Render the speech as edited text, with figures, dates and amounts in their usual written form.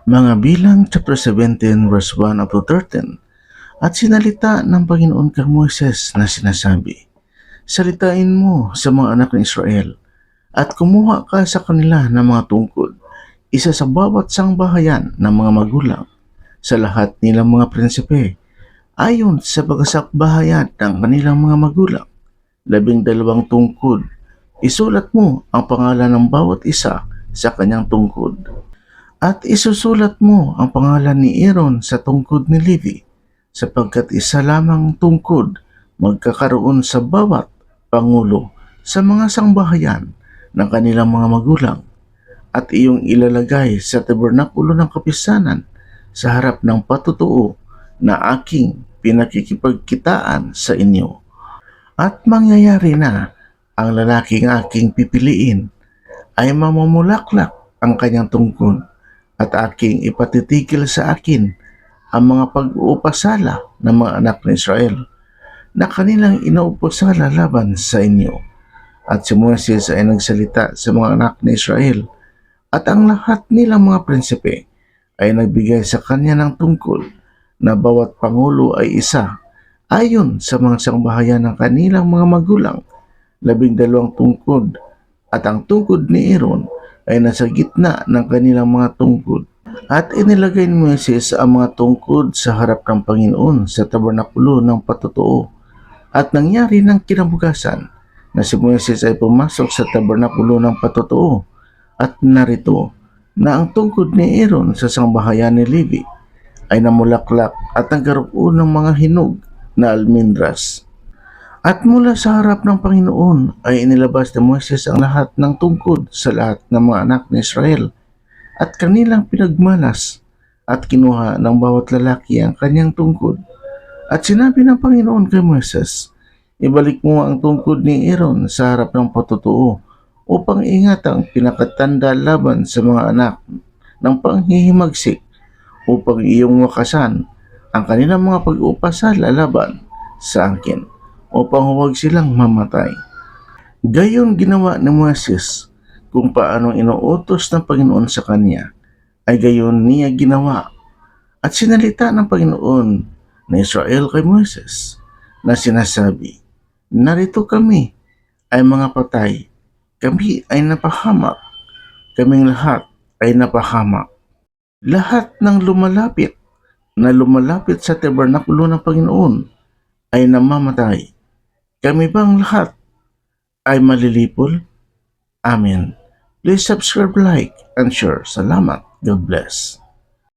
Mga bilang chapter 17 verse 1 up to 13. At sinalita ng Panginoon kay Moises na sinasabi, Salitain mo sa mga anak ng Israel at kumuha ka sa kanila ng mga tungkod, isa sa bawat sangbahayan ng mga magulang, sa lahat nilang mga prinsipe, ayon sa pagkasakbahayan ng kanilang mga magulang. 12 tungkod. Isulat mo ang pangalan ng bawat isa sa kanyang tungkod. At isusulat mo ang pangalan ni Aaron sa tungkod ni Levi, sapagkat isa lamang tungkod magkakaroon sa bawat pangulo sa mga sangbahayan ng kanilang mga magulang, at iyong ilalagay sa tabernakulo ng kapisanan sa harap ng patutuo na aking pinakikipagkitaan sa inyo. At mangyayari na ang lalaking aking pipiliin ay mamumulaklak ang kanyang tungkod, at aking ipatitigil sa akin ang mga pag-uupasala ng mga anak ng Israel na kanilang inuupasala laban sa inyo. At si Moises ay nagsalita sa mga anak ng Israel, at ang lahat nilang mga prinsipe ay nagbigay sa kanya ng tungkol na bawat pangulo ay isa, ayon sa mga sangbahayan ng kanilang mga magulang, 12 tungkod, at ang tungkod ni Aaron ay nasa gitna ng kanilang mga tungkod. At inilagay ni Moises ang mga tungkod sa harap ng Panginoon sa tabernakulo ng patutuo. At nangyari ng kinabukasan na si Moises ay pumasok sa tabernakulo ng patutuo, at narito na ang tungkod ni Aaron sa sangbahayan ni Levi ay namulaklak at nagkaroon ng mga hinog na almendras. At mula sa harap ng Panginoon ay inilabas ni Moises ang lahat ng tungkod sa lahat ng mga anak ni Israel, at kanilang pinagmalas, at kinuha ng bawat lalaki ang kanyang tungkod. At sinabi ng Panginoon kay Moises, ibalik mo ang tungkod ni Aaron sa harap ng patutuo upang ingatang pinakatanda laban sa mga anak ng panghihimagsik, upang iyong wakasan ang kanilang mga pag-upasala laban sa akin, upang huwag silang mamatay. Gayon ginawa ni Moises kung paano inuutos ng Panginoon sa kanya, ay gayon niya ginawa. At sinalita ng Panginoon na Israel kay Moises na sinasabi, narito kami ay mga patay, kami ay napahamak, kaming lahat ay napahamak. Lahat ng lumalapit sa tabernakulo ng Panginoon ay namamatay. Kami bang lahat ay malilipol? Amen. Please subscribe, like, and share. Salamat. God bless.